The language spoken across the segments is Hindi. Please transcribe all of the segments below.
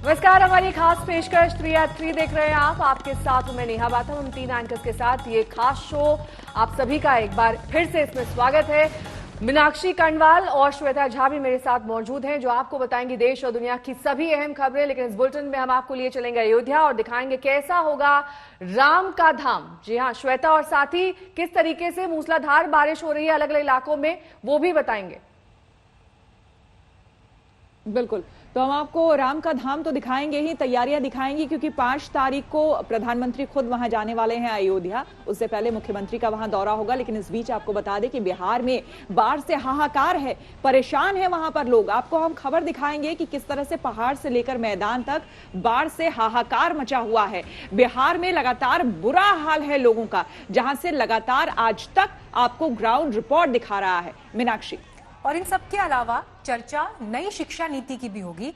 नमस्कार, हमारी खास पेशकश 3 देख रहे हैं आप। आपके साथ हूं मैं नेहा बाथम। हम 3 एंकर्स के साथ ये खास शो आप सभी का एक बार फिर से इसमें स्वागत है। मीनाक्षी कर्णवाल और श्वेता झा भी मेरे साथ मौजूद हैं, जो आपको बताएंगी देश और दुनिया की सभी अहम खबरें। लेकिन इस बुलेटिन में हम आपको लिए चलेंगे अयोध्या और दिखाएंगे कैसा होगा राम का धाम। जी हां, श्वेता और साथी किस तरीके से मूसलाधार बारिश हो रही है अलग अलग इलाकों में, वो भी बताएंगे। बिल्कुल, तो हम आपको राम का धाम तो दिखाएंगे ही, तैयारियां दिखाएंगी, क्योंकि 5 तारीख को प्रधानमंत्री खुद वहां जाने वाले हैं अयोध्या। उससे पहले मुख्यमंत्री का वहां दौरा होगा। लेकिन इस बीच आपको बता दें कि बिहार में बाढ़ से हाहाकार है, परेशान है वहां पर लोग। आपको हम खबर दिखाएंगे कि किस तरह से पहाड़ से लेकर मैदान तक बाढ़ से हाहाकार मचा हुआ है। बिहार में लगातार बुरा हाल है लोगों का, जहां से लगातार आज तक आपको ग्राउंड रिपोर्ट दिखा रहा है मीनाक्षी। और इन सब के अलावा चर्चा नई शिक्षा नीति की भी होगी।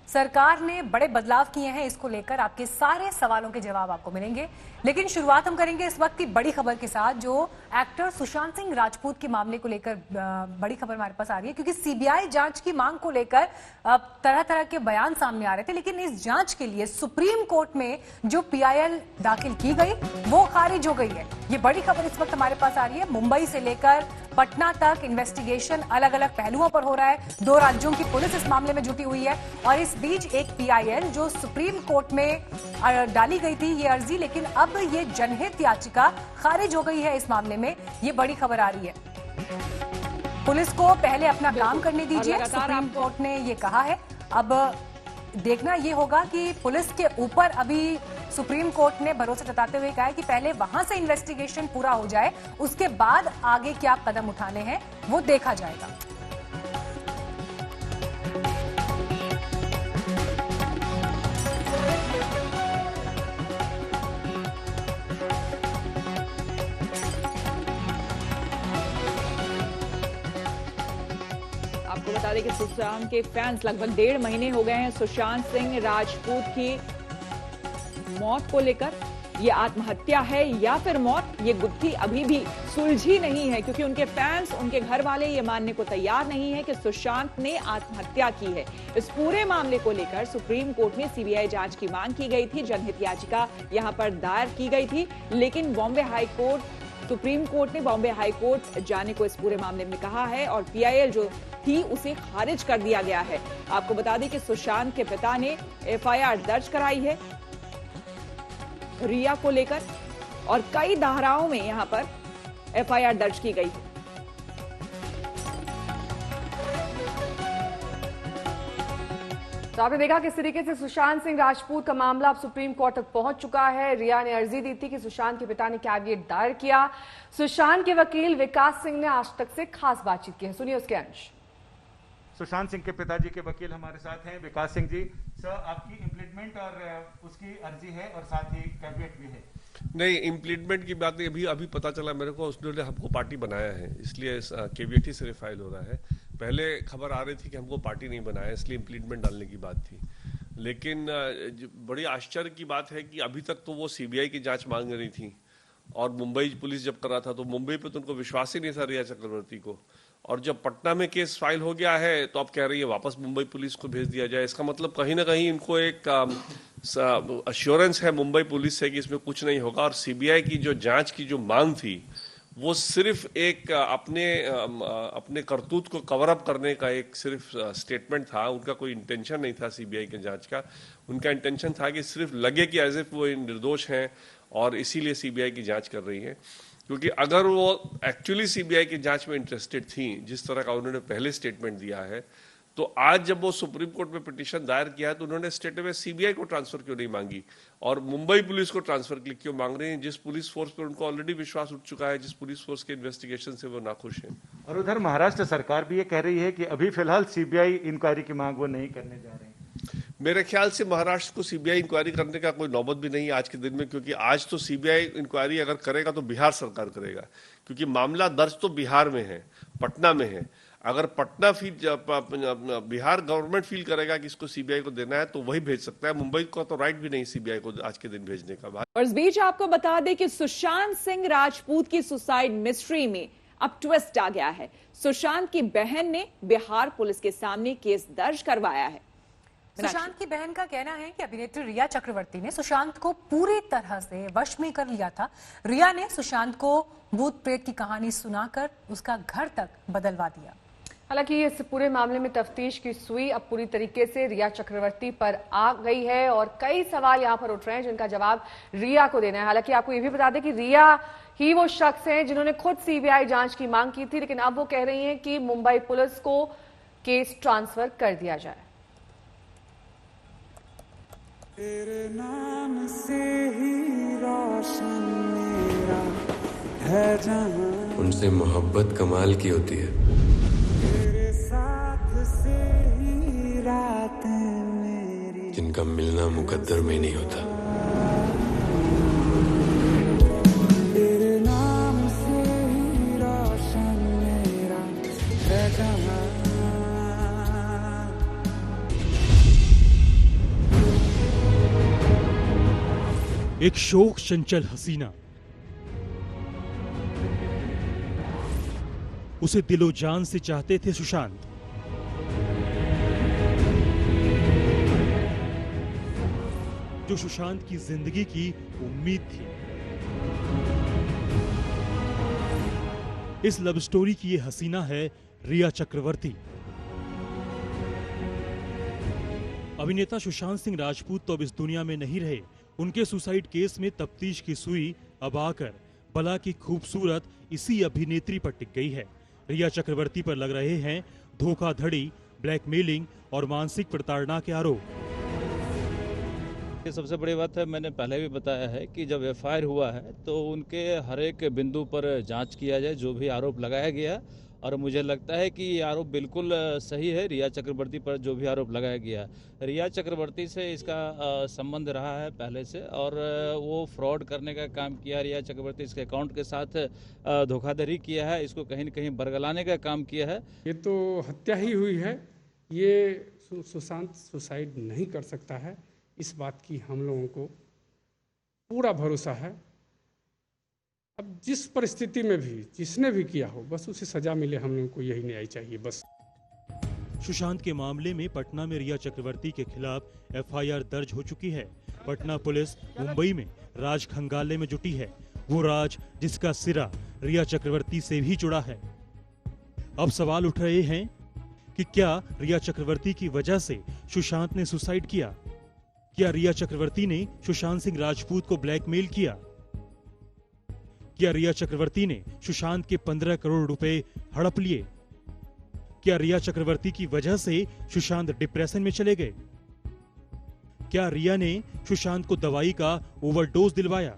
सरकार ने बड़े बदलाव किए हैं, इसको लेकर आपके सारे सवालों के जवाब आपको मिलेंगे। लेकिन शुरुआत हम करेंगे इस वक्त की बड़ी खबर के साथ, जो एक्टर सुशांत सिंह राजपूत के मामले को लेकर बड़ी खबर हमारे पास आ रही है। क्योंकि सीबीआई जांच की मांग को लेकर तरह तरह के बयान सामने आ रहे थे, लेकिन इस जांच के लिए सुप्रीम कोर्ट में जो पीआईएल दाखिल की गई वो खारिज हो गई है। ये बड़ी खबर इस वक्त हमारे पास आ रही है। मुंबई से लेकर पटना तक इन्वेस्टिगेशन अलग अलग पहलुओं पर हो रहा है। 2 राज्यों की पुलिस इस मामले में जुटी हुई है। और इस बीच एक पीआईएल जो सुप्रीम कोर्ट में डाली गई थी ये अर्जी, लेकिन अब ये जनहित याचिका खारिज हो गई है। इस मामले में ये बड़ी खबर आ रही है। पुलिस को पहले अपना काम करने दीजिए, सुप्रीम कोर्ट ने ये कहा है। अब देखना ये होगा कि पुलिस के ऊपर अभी सुप्रीम कोर्ट ने भरोसा जताते हुए कहा है कि पहले वहां से इन्वेस्टिगेशन पूरा हो जाए, उसके बाद आगे क्या कदम उठाने हैं वो देखा जाएगा। आपको बता दें कि सुशांत के फैंस लगभग 1.5 महीने हो गए हैं सुशांत सिंह राजपूत की मौत को लेकर। ये आत्महत्या है या फिर मौत, ये गुत्थी अभी भी सुलझी नहीं है, क्योंकि उनके फैंस, उनके घर वाले ये मानने को तैयार नहीं है कि सुशांत ने आत्महत्या की है। इस पूरे मामले को लेकर सुप्रीम कोर्ट में सीबीआई जांच की मांग की गई थी, जनहित याचिका यहां पर दायर की गई थी। लेकिन Bombay high court, supreme court ने बॉम्बे हाई कोर्ट जाने को इस पूरे मामले में कहा है और पीआईएल जो थी उसे खारिज कर दिया गया है। आपको बता दें कि सुशांत के पिता ने एफआईआर दर्ज कराई है रिया को लेकर, और कई धाराओं में यहां पर एफआईआर दर्ज की गई। तो आपने देखा किस तरीके से सुशांत सिंह राजपूत का मामला अब सुप्रीम कोर्ट तक पहुंच चुका है। रिया ने अर्जी दी थी कि सुशांत के पिता ने कैविएट दायर किया। सुशांत के वकील विकास सिंह ने आज तक से खास बातचीत की है, सुनिए उसके अंश। सुशांत सिंह के पिताजी के वकील हमारे साथ हैं, विकास सिंह जी। सर, आपकी इम्प्लीटमेंट और उसकी अर्जी है और साथ ही कैविएट भी है। नहीं, इम्प्लीटमेंट की बात अभी पता चला मेरे को, उसने हमको पार्टी बनाया है, इसलिए कैविएट ही सिर्फ फाइल हो रहा है। पहले खबर आ रही थी कि हमको पार्टी नहीं बनाया, इसलिए इम्प्लीटमेंट डालने की बात थी। लेकिन बड़ी आश्चर्य की बात है कि अभी तक तो वो सीबीआई की जांच मांग रही थी, और मुंबई पुलिस जब कर रहा था तो मुंबई पे तो उनको विश्वास ही नहीं था रिया चक्रवर्ती को। और जब पटना में केस फाइल हो गया है तो अब कह रही है वापस मुंबई पुलिस को भेज दिया जाए। इसका मतलब कहीं ना कहीं इनको एक अश्योरेंस है मुंबई पुलिस से कि इसमें कुछ नहीं होगा। और सीबीआई की जो जांच की जो मांग थी वो सिर्फ एक अपने करतूत को कवर अप करने का एक सिर्फ स्टेटमेंट था। उनका कोई इंटेंशन नहीं था सीबीआई के जांच का। उनका इंटेंशन था कि सिर्फ लगे कि एज इफ वो निर्दोष हैं और इसीलिए सीबीआई की जांच कर रही है। क्योंकि अगर वो एक्चुअली सीबीआई की जांच में इंटरेस्टेड थी, जिस तरह का उन्होंने पहले स्टेटमेंट दिया है, तो आज जब वो सुप्रीम कोर्ट में पिटीशन दायर किया है तो उन्होंने स्टेट में सीबीआई को ट्रांसफर क्यों नहीं मांगी और मुंबई पुलिस को ट्रांसफर क्यों मांग रहे हैं, जिस पुलिस फोर्स पर उनको ऑलरेडी विश्वास उठ चुका है, जिस पुलिस फोर्स के इन्वेस्टिगेशन से वो नाखुश हैं। और उधर महाराष्ट्र सरकार भी ये कह रही है कि अभी फिलहाल सीबीआई इंक्वायरी की मांग वो नहीं करने जा रहे हैं। मेरे ख्याल से महाराष्ट्र को सीबीआई इंक्वायरी करने का कोई नौबत भी नहीं है आज के दिन में, क्योंकि आज तो सीबीआई इंक्वायरी अगर करेगा तो बिहार सरकार करेगा, क्योंकि मामला दर्ज तो बिहार में है, पटना में है। अगर पटना बिहार गवर्नमेंट फील करेगा कि इसको सीबीआई को देना है तो वही भेज सकता है। मुंबई को तो राइट भी नहीं सीबीआई को आज के दिन भेजने का। और इस बीच आपको बता दें कि सुशांत सिंह राजपूत की सुसाइड मिस्ट्री में अब ट्विस्ट आ गया है। सुशांत की बहन ने बिहार पुलिस के सामने केस दर्ज करवाया है। सुशांत की बहन का कहना है कि अभिनेत्री रिया चक्रवर्ती ने सुशांत को पूरी तरह से वश में कर लिया था। रिया ने सुशांत को भूत प्रेत की कहानी सुनाकर उसका घर तक बदलवा दिया। हालांकि इस पूरे मामले में तफ्तीश की सुई अब पूरी तरीके से रिया चक्रवर्ती पर आ गई है और कई सवाल यहां पर उठ रहे हैं जिनका जवाब रिया को देना है। हालांकि आपको यह भी बता दें कि रिया ही वो शख्स हैं जिन्होंने खुद सीबीआई जांच की मांग की थी, लेकिन अब वो कह रही हैं कि मुंबई पुलिस को केस ट्रांसफर कर दिया जाए। तेरे नाम से ही रोशन मेरा है जहां, उनसे मोहब्बत कमाल की होती है। तेरे साथ से ही रात मेरी, जिनका मिलना मुकद्दर में नहीं होता। तेरे नाम से ही रोशन मेरा है जहां। एक शोक चंचल हसीना, उसे दिलो जान से चाहते थे सुशांत। जो सुशांत की जिंदगी की उम्मीद थी। इस लव स्टोरी की ये हसीना है रिया चक्रवर्ती। अभिनेता सुशांत सिंह राजपूत तो अब इस दुनिया में नहीं रहे। उनके सुसाइड केस में तफ्तीश की सुई अब आकर बला की खूबसूरत इसी अभिनेत्री पर टिक गई है। रिया चक्रवर्ती पर लग रहे हैं धोखाधड़ी, ब्लैकमेलिंग और मानसिक प्रताड़ना के आरोप। ये सबसे बड़ी बात है, मैंने पहले भी बताया है कि जब एफआईआर हुआ है तो उनके हर एक बिंदु पर जांच किया जाए, जो भी आरोप लगाया गया। और मुझे लगता है कि ये आरोप बिल्कुल सही है। रिया चक्रवर्ती पर जो भी आरोप लगाया गया, रिया चक्रवर्ती से इसका संबंध रहा है पहले से, और वो फ्रॉड करने का काम किया। रिया चक्रवर्ती इसके अकाउंट के साथ धोखाधड़ी किया है, इसको कहीं न कहीं बरगलाने का काम किया है। ये तो हत्या ही हुई है। ये सुशांत सुसाइड नहीं कर सकता है, इस बात की हम लोगों को पूरा भरोसा है। अब जिस परिस्थिति में भी जिसने भी किया हो, बस उसे सजा मिले, हम लोगों को यही न्याय चाहिए बस। सुशांत के मामले में पटना में रिया चक्रवर्ती के खिलाफ एफआईआर दर्ज हो चुकी है। पटना पुलिस मुंबई में राज खंगालने में जुटी है, वो राज जिसका सिरा रिया चक्रवर्ती से भी जुड़ा है। अब सवाल उठ रहे हैं कि क्या रिया चक्रवर्ती की वजह से सुशांत ने सुसाइड किया? क्या रिया चक्रवर्ती ने सुशांत सिंह राजपूत को ब्लैकमेल किया? क्या रिया चक्रवर्ती ने सुशांत के 15 करोड़ रुपए हड़प लिए? क्या रिया चक्रवर्ती की वजह से सुशांत डिप्रेशन में चले गए? क्या रिया ने सुशांत को दवाई का ओवरडोज दिलवाया?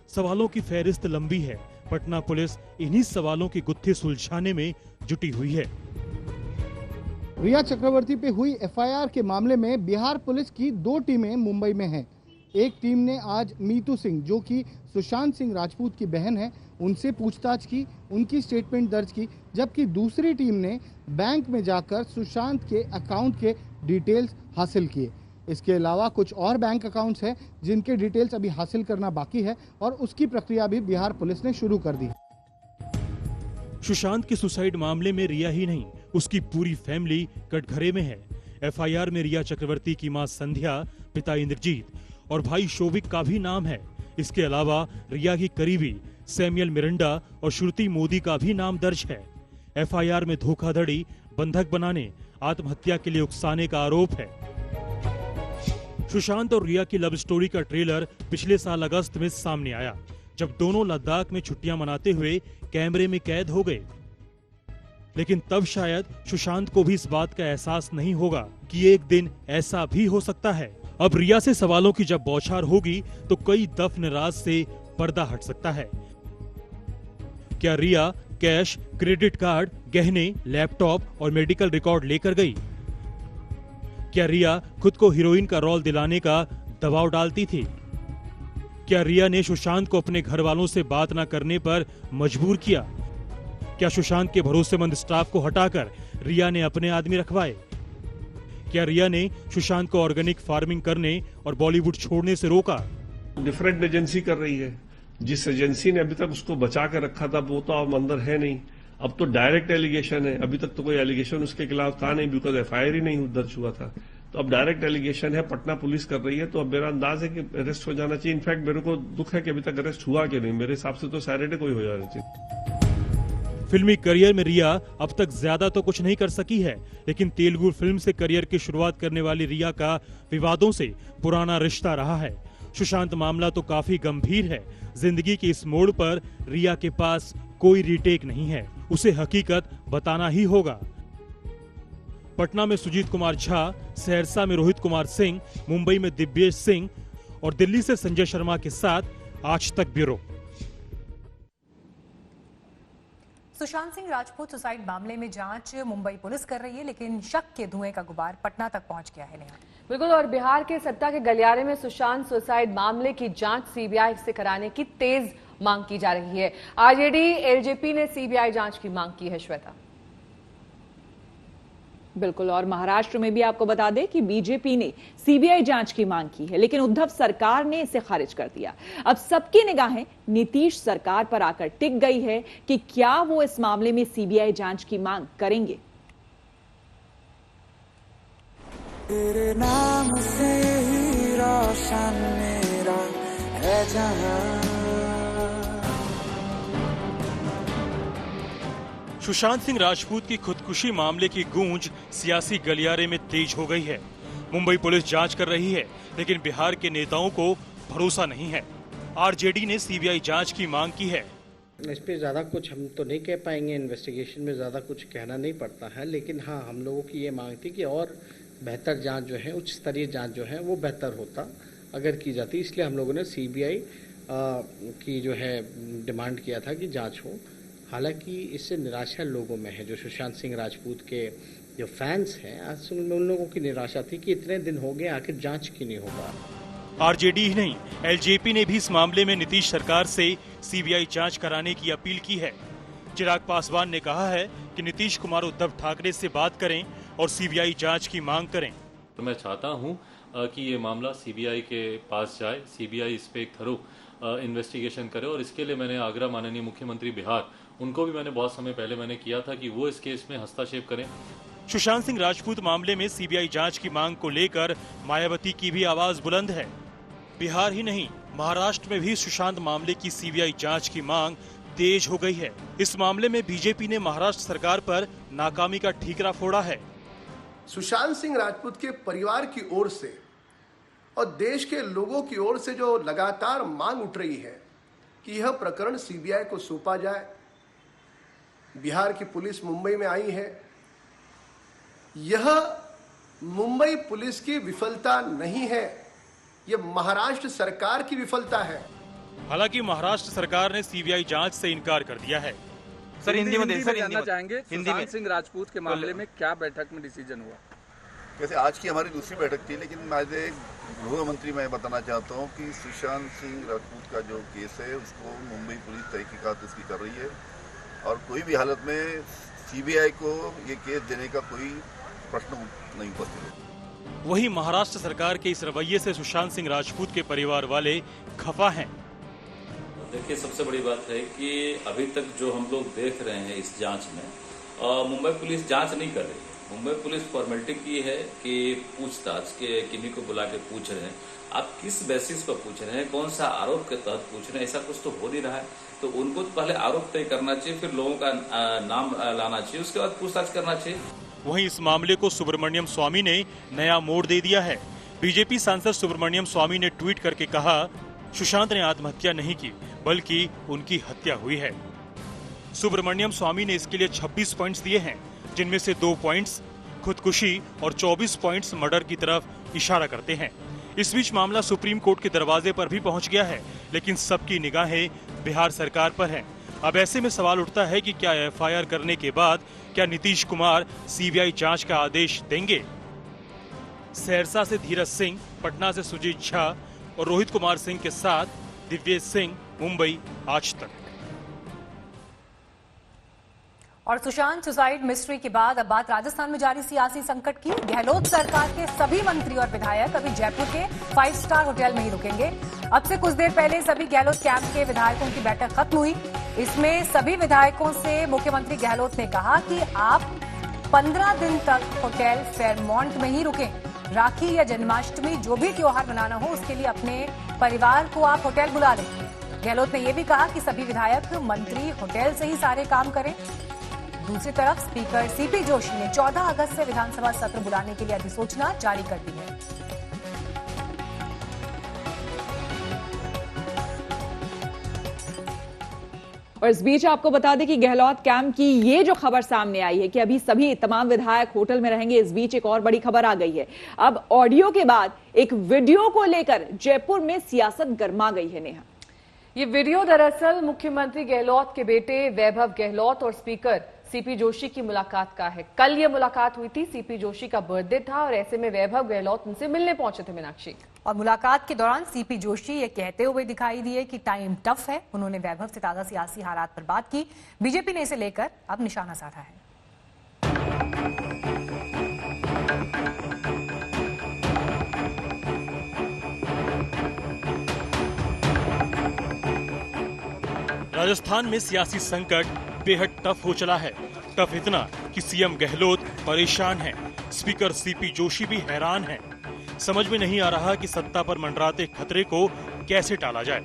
सवालों की फहरिस्त लंबी है। पटना पुलिस इन्हीं सवालों के गुत्थे सुलझाने में जुटी हुई है। रिया चक्रवर्ती पे हुई एफआईआर के मामले में बिहार पुलिस की 2 टीमें मुंबई में हैं। एक टीम ने आज मीतू सिंह, जो कि सुशांत सिंह राजपूत की बहन है, उनसे पूछताछ की, उनकी स्टेटमेंट दर्ज की, जबकि दूसरी टीम ने बैंक में जाकर सुशांत के अकाउंट के डिटेल्स हासिल किए। इसके अलावा कुछ और बैंक अकाउंट्स हैं जिनके डिटेल्स अभी हासिल करना बाकी है और उसकी प्रक्रिया भी बिहार पुलिस ने शुरू कर दी। सुशांत के सुसाइड मामले में रिया ही नहीं, उसकी पूरी फैमिली कटघरे में है। एफआईआर में रिया चक्रवर्ती की मां संध्या, पिता इंद्रजीत और भाई शोभिक का भी नाम है। इसके अलावा रिया की करीबी सैमुअल मिरंडा और श्रुति मोदी का भी नाम दर्ज है। एफआईआर में धोखाधड़ी, बंधक बनाने, आत्महत्या के लिए उकसाने का आरोप है। सुशांत और रिया की लव स्टोरी का ट्रेलर पिछले साल अगस्त में सामने आया, जब दोनों लद्दाख में छुट्टियां मनाते हुए कैमरे में कैद हो गए। लेकिन तब शायद सुशांत को भी इस बात का एहसास नहीं होगा कि एक दिन ऐसा भी हो सकता है। अब रिया से सवालों की जब बौछार होगी तो कई दफन राज से पर्दा हट सकता है। क्या रिया कैश, क्रेडिट कार्ड, गहने, लैपटॉप और मेडिकल रिकॉर्ड लेकर गई? क्या रिया खुद को हीरोइन का रोल दिलाने का दबाव डालती थी? क्या रिया ने सुशांत को अपने घर वालों से बात न करने पर मजबूर किया? क्या सुशांत के भरोसेमंद स्टाफ को हटाकर रिया ने अपने आदमी रखवाए? क्या रिया ने सुशांत को ऑर्गेनिक फार्मिंग करने और बॉलीवुड छोड़ने से रोका? डिफरेंट एजेंसी कर रही है। जिस एजेंसी ने अभी तक उसको बचा कर रखा था वो तो अब अंदर है नहीं। अब तो डायरेक्ट एलिगेशन है, अभी तक तो कोई एलिगेशन उसके खिलाफ था नहीं, बिकॉज एफआईआर ही नहीं दर्ज हुआ था। तो अब डायरेक्ट एलिगेशन है, पटना पुलिस कर रही है, तो अब मेरा अंदाज है कि अरेस्ट हो जाना चाहिए। इनफैक्ट मेरे को दुख है कि अभी तक अरेस्ट हुआ कि नहीं, मेरे हिसाब से तो सैटरडे को ही हो जाना चाहिए। फिल्मी करियर में रिया अब तक ज्यादा तो कुछ नहीं कर सकी है, लेकिन तेलुगु फिल्म से करियर की शुरुआत करने वाली रिया का विवादों से पुराना रिश्ता रहा है। सुशांत मामला तो काफी गंभीर है। जिंदगी के इस मोड़ पर रिया के पास कोई रीटेक नहीं है, उसे हकीकत बताना ही होगा। पटना में सुजीत कुमार झा, सहरसा में रोहित कुमार सिंह, मुंबई में दिव्येश सिंह और दिल्ली से संजय शर्मा के साथ आज तक ब्यूरो। सुशांत सिंह राजपूत सुसाइड मामले में जांच मुंबई पुलिस कर रही है, लेकिन शक के धुएं का गुबार पटना तक पहुंच गया है। नेहा, बिल्कुल, और बिहार के सत्ता के गलियारे में सुशांत सुसाइड मामले की जांच सीबीआई से कराने की तेज मांग की जा रही है। आरजेडी एलजेपी ने सीबीआई जांच की मांग की है। श्वेता, बिल्कुल, और महाराष्ट्र में भी आपको बता दें कि बीजेपी ने सीबीआई जांच की मांग की है, लेकिन उद्धव सरकार ने इसे खारिज कर दिया। अब सबकी निगाहें नीतीश सरकार पर आकर टिक गई है कि क्या वो इस मामले में सीबीआई जांच की मांग करेंगे। तेरे नाम से ही रोशन मेरा है जहां। सुशांत सिंह राजपूत की खुदकुशी मामले की गूंज सियासी गलियारे में तेज हो गई है। मुंबई पुलिस जांच कर रही है, लेकिन बिहार के नेताओं को भरोसा नहीं है। आरजेडी ने सीबीआई जांच की मांग की है। इस पे ज़्यादा कुछ हम तो नहीं कह पाएंगे, इन्वेस्टिगेशन में ज़्यादा कुछ कहना नहीं पड़ता है, लेकिन हाँ, हम लोगों की ये मांग थी कि और बेहतर जांच जो है, उच्च स्तरीय जांच जो है वो बेहतर होता अगर की जाती। इसलिए हम लोगों ने सीबीआई की जो है डिमांड किया था कि जांच हो। हालांकि इससे निराशा लोगों में है, जो सुशांत सिंह राजपूत के जो फैंस हैं, आज उन लोगों की निराशा थी कि इतने दिन हो गए, आखिर जांच क्यों नहीं होगा। आरजेडी ही नहीं, एलजेपी ने भी इस मामले में नीतीश सरकार से सीबीआई जांच कराने की अपील की है। चिराग पासवान ने कहा है कि नीतीश कुमार उद्धव ठाकरे से बात करें और सीबीआई जांच की मांग करें। तो मैं चाहता हूं कि ये मामला सीबीआई के पास जाए, सीबीआई इस पे एक थरो इन्वेस्टिगेशन करे, और इसके लिए मैंने आग्रह माननीय मुख्यमंत्री बिहार, उनको भी मैंने बहुत समय पहले मैंने किया था कि वो इस केस में हस्तक्षेप करें। सुशांत सिंह राजपूत मामले में सीबीआई जांच की मांग को लेकर मायावती की भी आवाज बुलंद है। बिहार ही नहीं, महाराष्ट्र में भी सुशांत मामले की सीबीआई जांच की मांग तेज हो गई है। इस मामले में बीजेपी ने महाराष्ट्र सरकार पर नाकामी का ठीकरा फोड़ा है। सुशांत सिंह राजपूत के परिवार की ओर से और देश के लोगों की ओर से जो लगातार मांग उठ रही है कि यह प्रकरण सीबीआई को सौंपा जाए। बिहार की पुलिस मुंबई में आई है, यह मुंबई पुलिस की विफलता नहीं है, यह महाराष्ट्र सरकार की विफलता है। हालांकि महाराष्ट्र सरकार ने सीबीआई जांच से इनकार कर दिया है। सर हिंदी में जानना चाहेंगे सुशांत सिंह राजपूत के मामले में क्या बैठक में डिसीजन हुआ? वैसे आज की हमारी दूसरी बैठक थी, लेकिन एज ए गृह मंत्री मैं बताना चाहता हूं कि सुशांत सिंह राजपूत का जो केस है उसको मुंबई पुलिस तहकीकात उसकी कर रही है, और कोई भी हालत में सीबीआई को ये केस देने का कोई प्रश्न नहीं उपस्थित। वही महाराष्ट्र सरकार के इस रवैये से सुशांत सिंह राजपूत के परिवार वाले खफा हैं। देखिए, सबसे बड़ी बात है कि अभी तक जो हम लोग देख रहे हैं इस जांच में, मुंबई पुलिस जांच नहीं कर रही है। मुंबई पुलिस फॉर्मेलिटी की है कि पूछताछ के किन्हीं को बुला के पूछ रहे हैं, आप किस बेसिस पर पूछ रहे हैं, कौन सा आरोप के तहत पूछ रहे हैं, ऐसा कुछ तो हो नहीं रहा है। तो उनको तो पहले आरोप तय करना चाहिए, फिर लोगों का नाम लाना चाहिए, उसके बाद पूछताछ करना चाहिए। वहीं इस मामले को सुब्रमण्यम स्वामी ने नया मोड़ दे दिया है। बीजेपी सांसद सुब्रमण्यम स्वामी ने ट्वीट करके कहा, सुशांत ने आत्महत्या नहीं की, बल्कि उनकी हत्या हुई है। सुब्रमण्यम स्वामी ने इसके लिए 26 पॉइंट्स दिए हैं, जिनमें से 2 पॉइंट्स खुदकुशी और 24 पॉइंट्स मर्डर की तरफ इशारा करते हैं। इस बीच मामला सुप्रीम कोर्ट के दरवाजे पर भी पहुंच गया है, लेकिन सबकी निगाहें बिहार सरकार पर हैं। अब ऐसे में सवाल उठता है कि क्या एफआईआर करने के बाद क्या नीतीश कुमार सीबीआई जांच का आदेश देंगे? सहरसा से धीरज सिंह, पटना से सुजीत झा और रोहित कुमार सिंह के साथ दिव्येश सिंह, मुंबई, आज तक। और सुशांत सुसाइड मिस्ट्री के बाद अब बात राजस्थान में जारी सियासी संकट की। गहलोत सरकार के सभी मंत्री और विधायक अभी जयपुर के 5 स्टार होटल में ही रुकेंगे। अब से कुछ देर पहले सभी गहलोत कैंप के विधायकों की बैठक खत्म हुई। इसमें सभी विधायकों से मुख्यमंत्री गहलोत ने कहा कि आप 15 दिन तक होटल फेयरमॉन्ट में ही रुकें। राखी या जन्माष्टमी जो भी त्योहार मनाना हो उसके लिए अपने परिवार को आप होटल बुला लें। गहलोत ने यह भी कहा कि सभी विधायक मंत्री होटल से ही सारे काम करें। दूसरी तरफ स्पीकर सीपी जोशी ने 14 अगस्त से विधानसभा सत्र बुलाने के लिए अधिसूचना जारी कर दी है। और इस बीच आपको बता दें कि गहलोत कैंप की ये जो खबर सामने आई है कि अभी सभी तमाम विधायक होटल में रहेंगे, इस बीच एक और बड़ी खबर आ गई है। अब ऑडियो के बाद एक वीडियो को लेकर जयपुर में सियासत गर्मा गई है। नेहा, ये वीडियो दरअसल मुख्यमंत्री गहलोत के बेटे वैभव गहलोत और स्पीकर सीपी जोशी की मुलाकात का है। कल ये मुलाकात हुई थी, सीपी जोशी का बर्थडे था और ऐसे में वैभव गहलोत उनसे मिलने पहुंचे थे। मीनाक्षी, और मुलाकात के दौरान सीपी जोशी ये कहते हुए दिखाई दिए कि टाइम टफ है। उन्होंने वैभव से ताजा सियासी हालात पर बात की। बीजेपी ने इसे लेकर अब निशाना साधा है। राजस्थान में सियासी संकट बेहद टफ हो चला है। टफ इतना कि सीएम गहलोत परेशान हैं, स्पीकर सीपी जोशी भी हैरान हैं। समझ में नहीं आ रहा कि सत्ता पर मंडराते खतरे को कैसे टाला जाए।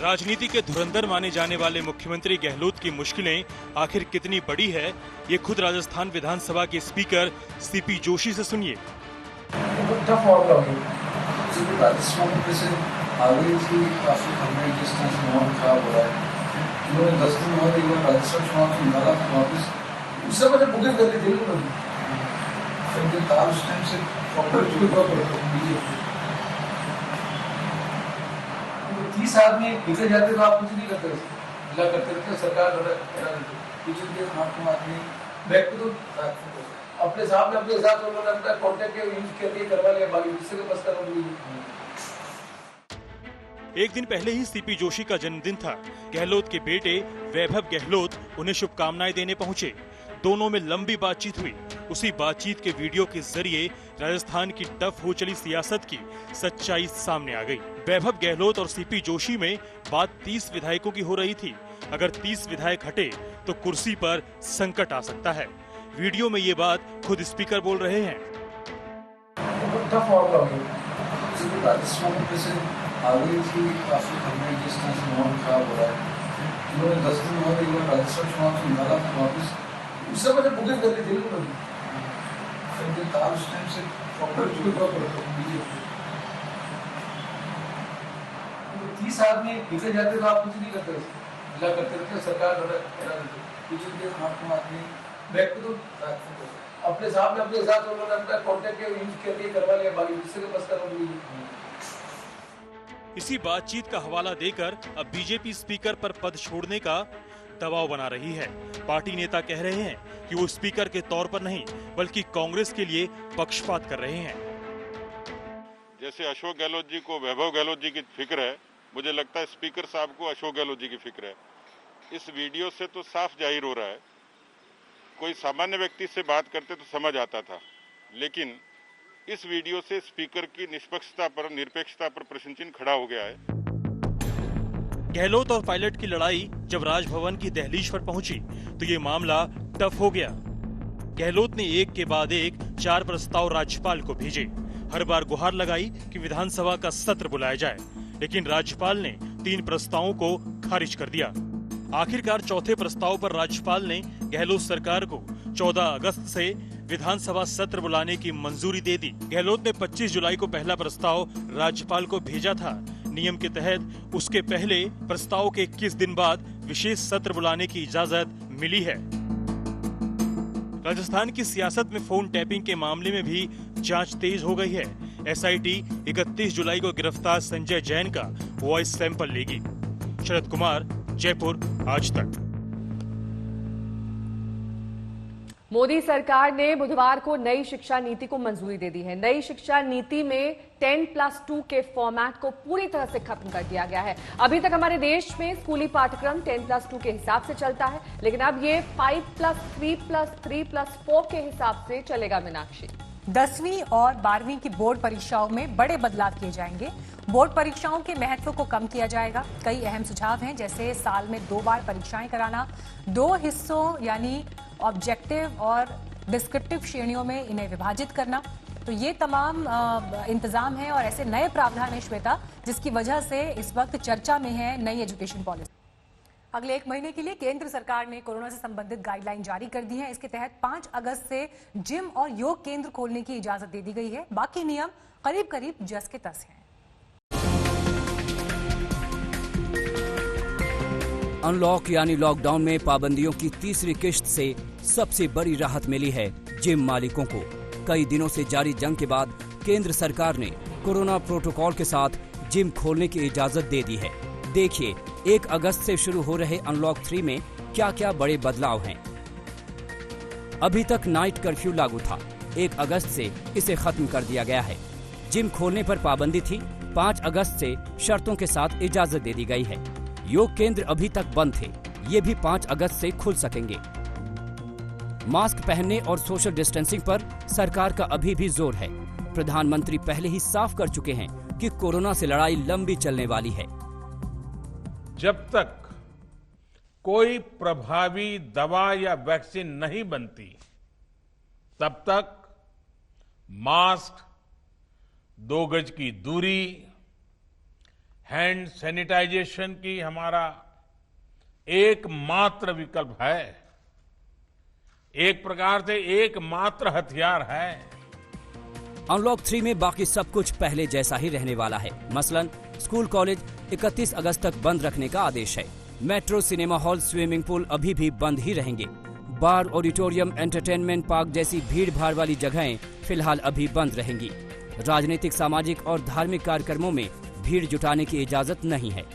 राजनीति के धुरंधर माने जाने वाले मुख्यमंत्री गहलोत की मुश्किलें आखिर कितनी बड़ी है, ये खुद राजस्थान विधानसभा के स्पीकर सीपी जोशी से सुनिए। आगे की काफी हमें जिस तरह से माहौल खराब हो रहा है, उन्होंने 10 दिन बाद एक बार राजस्थान चुनाव से निकाला वापस, उससे मैंने बुकिंग कर दी दिल्ली में। फिर तार उस टाइम से प्रॉपर चुके 30 आदमी निकल जाते तो आप कुछ नहीं करते, मिला करते रहते सरकार आदमी बैक तो अपने सामने अपने साथ उन्होंने अपना कॉन्टेक्ट यूज करके करवा लिया, बाकी दूसरे के पास करवा। एक दिन पहले ही सीपी जोशी का जन्मदिन था। गहलोत के बेटे वैभव गहलोत उन्हें शुभकामनाएं देने पहुंचे। दोनों में लंबी बातचीत हुई। उसी बातचीत के वीडियो के जरिए राजस्थान की टफ हो चली सियासत की सच्चाई सामने आ गई। वैभव गहलोत और सीपी जोशी में बात 30 विधायकों की हो रही थी। अगर 30 विधायक हटे तो कुर्सी पर संकट आ सकता है। वीडियो में ये बात खुद स्पीकर बोल रहे हैं। आगे की काफी हमें जिस तरह से माहौल खराब हो रहा है, उन्होंने 10 दिन बाद एक बार राजस्थान चुनाव से निकाला वापस, उससे मैंने बुकिंग कर दी दिल्ली में। फिर तार उस टाइम से प्रॉपर चुके 30 आदमी निकल जाते तो आप कुछ नहीं करते, मिला करते रहते सरकार आदमी बैक तो अपने सामने अपने साथ उन्होंने अपना कॉन्टेक्ट यूज करके करवा लिया, बाकी दूसरे के पास करवा। इसी बातचीत का हवाला देकर अब बीजेपी स्पीकर पर पद छोड़ने का दबाव बना रही है। पार्टी नेता कह रहे हैं कि वो स्पीकर के तौर पर नहीं बल्कि कांग्रेस के लिए पक्षपात कर रहे हैं। जैसे अशोक गहलोत जी को वैभव गहलोत जी की फिक्र है, मुझे लगता है स्पीकर साहब को अशोक गहलोत जी की फिक्र है। इस वीडियो से तो साफ जाहिर हो रहा है, कोई सामान्य व्यक्ति से बात करते तो समझ आता था, लेकिन इस वीडियो से स्पीकर की निष्पक्षता पर, निरपेक्षता पर प्रश्न चिन्ह खड़ा हो गया है। गहलोत और पायलट की लड़ाई जब राजभवन की दहलीज पर पहुंची तो ये मामला टफ हो गया। गहलोत ने एक के बाद एक 4 प्रस्ताव राज्यपाल को भेजे। हर बार गुहार लगाई कि विधानसभा का सत्र बुलाया जाए, लेकिन राज्यपाल ने 3 प्रस्तावों को खारिज कर दिया। आखिरकार चौथे प्रस्ताव पर राज्यपाल ने गहलोत सरकार को 14 अगस्त से विधानसभा सत्र बुलाने की मंजूरी दे दी। गहलोत ने 25 जुलाई को पहला प्रस्ताव राज्यपाल को भेजा था। नियम के तहत उसके पहले प्रस्ताव के 21 दिन बाद विशेष सत्र बुलाने की इजाजत मिली है। राजस्थान की सियासत में फोन टैपिंग के मामले में भी जांच तेज हो गई है। एसआईटी 31 जुलाई को गिरफ्तार संजय जैन का वॉइस सैंपल लेगी। शरद कुमार, जयपुर, आज तक। मोदी सरकार ने बुधवार को नई शिक्षा नीति को मंजूरी दे दी है। नई शिक्षा नीति में 10+2 के फॉर्मेट को पूरी तरह से खत्म कर दिया गया है। अभी तक हमारे देश में स्कूली पाठ्यक्रम 10+2 के हिसाब से चलता है, लेकिन अब ये 5+3+3+4 के हिसाब से चलेगा। मीनाक्षी, 10वीं और 12वीं की बोर्ड परीक्षाओं में बड़े बदलाव किए जाएंगे। बोर्ड परीक्षाओं के महत्व को कम किया जाएगा। कई अहम सुझाव हैं, जैसे साल में 2 बार परीक्षाएं कराना, 2 हिस्सों यानी ऑब्जेक्टिव और डिस्क्रिप्टिव श्रेणियों में इन्हें विभाजित करना। तो ये तमाम इंतजाम है और ऐसे नए प्रावधान है श्वेता, जिसकी वजह से इस वक्त चर्चा में है नई एजुकेशन पॉलिसी। अगले 1 महीने के लिए केंद्र सरकार ने कोरोना से संबंधित गाइडलाइन जारी कर दी है। इसके तहत 5 अगस्त से जिम और योग केंद्र खोलने की इजाजत दे दी गई है। बाकी नियम करीब करीब जस के तस हैं। अनलॉक यानी लॉकडाउन में पाबंदियों की तीसरी किश्त से सबसे बड़ी राहत मिली है जिम मालिकों को। कई दिनों से जारी जंग के बाद केंद्र सरकार ने कोरोना प्रोटोकॉल के साथ जिम खोलने की इजाजत दे दी है। देखिए 1 अगस्त से शुरू हो रहे अनलॉक 3 में क्या क्या बड़े बदलाव हैं। अभी तक नाइट कर्फ्यू लागू था, 1 अगस्त से इसे खत्म कर दिया गया है। जिम खोलने पर पाबंदी थी, 5 अगस्त से शर्तों के साथ इजाजत दे दी गई है। योग केंद्र अभी तक बंद थे, ये भी 5 अगस्त से खुल सकेंगे। मास्क पहनने और सोशल डिस्टेंसिंग पर सरकार का अभी भी जोर है। प्रधानमंत्री पहले ही साफ कर चुके हैं कि कोरोना से लड़ाई लंबी चलने वाली है। जब तक कोई प्रभावी दवा या वैक्सीन नहीं बनती, तब तक मास्क, 2 गज की दूरी, हैंड सैनिटाइजेशन की हमारा एकमात्र विकल्प है, एक प्रकार से एकमात्र हथियार है। अनलॉक 3 में बाकी सब कुछ पहले जैसा ही रहने वाला है। मसलन स्कूल कॉलेज 31 अगस्त तक बंद रखने का आदेश है। Metro, cinema hall, swimming pool अभी भी बंद ही रहेंगे। बार, ऑडिटोरियम, एंटरटेनमेंट पार्क जैसी भीड़ भाड़ वाली जगहें फिलहाल अभी बंद रहेंगी। राजनीतिक, सामाजिक और धार्मिक कार्यक्रमों में भीड़ जुटाने की इजाजत नहीं है।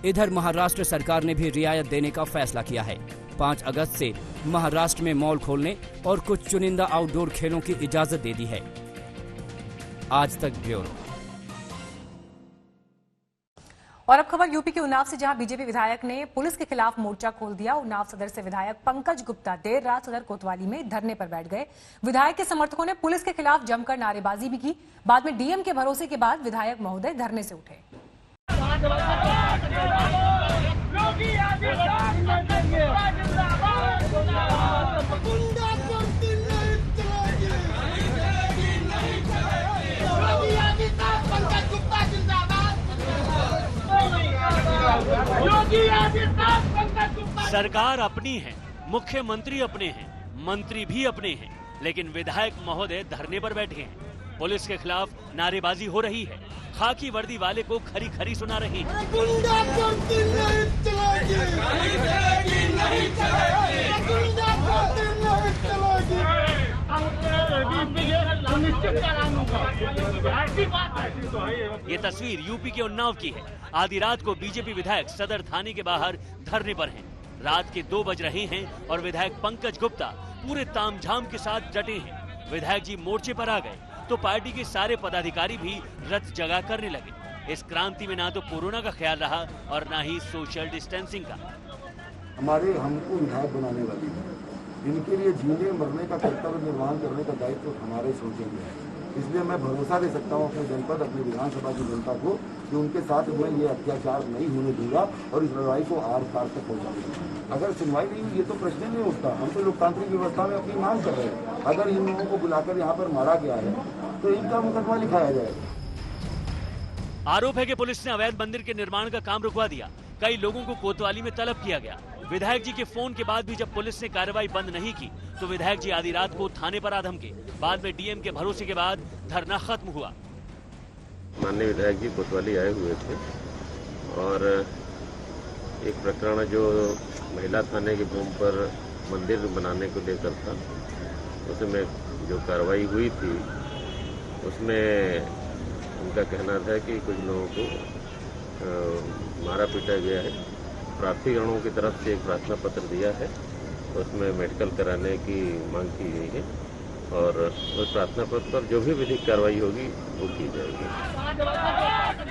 इधर महाराष्ट्र सरकार ने भी रियायत देने का फैसला किया है। 5 अगस्त से महाराष्ट्र में मॉल खोलने और कुछ चुनिंदा आउटडोर खेलों की इजाजत दे दी है। आज तक ब्यूरो। और अब खबर यूपी के उन्नाव से, जहां बीजेपी विधायक ने पुलिस के खिलाफ मोर्चा खोल दिया। उन्नाव सदर से विधायक पंकज गुप्ता देर रात सदर कोतवाली में धरने पर बैठ गए। विधायक के समर्थकों ने पुलिस के खिलाफ जमकर नारेबाजी भी की। बाद में डीएम के भरोसे के बाद विधायक महोदय धरने से उठे। सरकार अपनी है, मुख्यमंत्री अपने हैं, मंत्री भी अपने हैं, लेकिन विधायक महोदय धरने पर बैठे हैं। पुलिस के खिलाफ नारेबाजी हो रही है। खाकी वर्दी वाले को खरी खरी सुना रहे हैं। ये तस्वीर यूपी के उन्नाव की है। आधी रात को बीजेपी विधायक सदर थाने के बाहर धरने पर हैं। रात के 2 बज रहे हैं और विधायक पंकज गुप्ता पूरे तामझाम के साथ डटे हैं। विधायक जी मोर्चे पर आ गए तो पार्टी के सारे पदाधिकारी भी रथ जगा करने लगे। इस क्रांति में ना तो कोरोना का ख्याल रहा और ना ही सोशल डिस्टेंसिंग का। हमारे हमको विधायक बनाने वाली है, इनके लिए जीने मरने का कर्तव्य निर्वहन करने का दायित्व हमारे सोचेंगे। इसलिए मैं भरोसा दे सकता हूँ अपने जनपद, अपनी विधानसभा की जनता को कि उनके साथ मैं ये अत्याचार नहीं होने दूंगा और इस लड़ाई को आर पार तक पहुँचाऊंगा। अगर सुनवाई नहीं हुई ये तो प्रश्न ही नहीं उठता। हम तो लोकतांत्रिक व्यवस्था में अपनी मांग कर रहे हैं। अगर इन लोगों को बुलाकर यहाँ पर मारा गया है तो इनका मुकदमा लिखाया जाएगा। आरोप है कि पुलिस ने अवैध मंदिर के निर्माण का काम रुकवा दिया। कई लोगों को कोतवाली में तलब किया गया। विधायक जी के फोन के बाद भी जब पुलिस ने कार्रवाई बंद नहीं की तो विधायक जी आधी रात को थाने पर आ धमके। बाद में डीएम के भरोसे के बाद धरना खत्म हुआ। माननीय विधायक जी कोतवाली आए हुए थे और एक प्रकरण जो महिला थाने के भूमि पर मंदिर बनाने को लेकर था, उसमें जो कार्रवाई हुई थी उसमें उनका कहना था कि कुछ लोगों को मारा पीटा गया है। प्रार्थी गणों की तरफ से एक प्रार्थना पत्र दिया है उसमें मेडिकल कराने की मांग की गई है और उस प्रार्थना पत्र पर जो भी विधिक कार्रवाई होगी वो की जाएगी।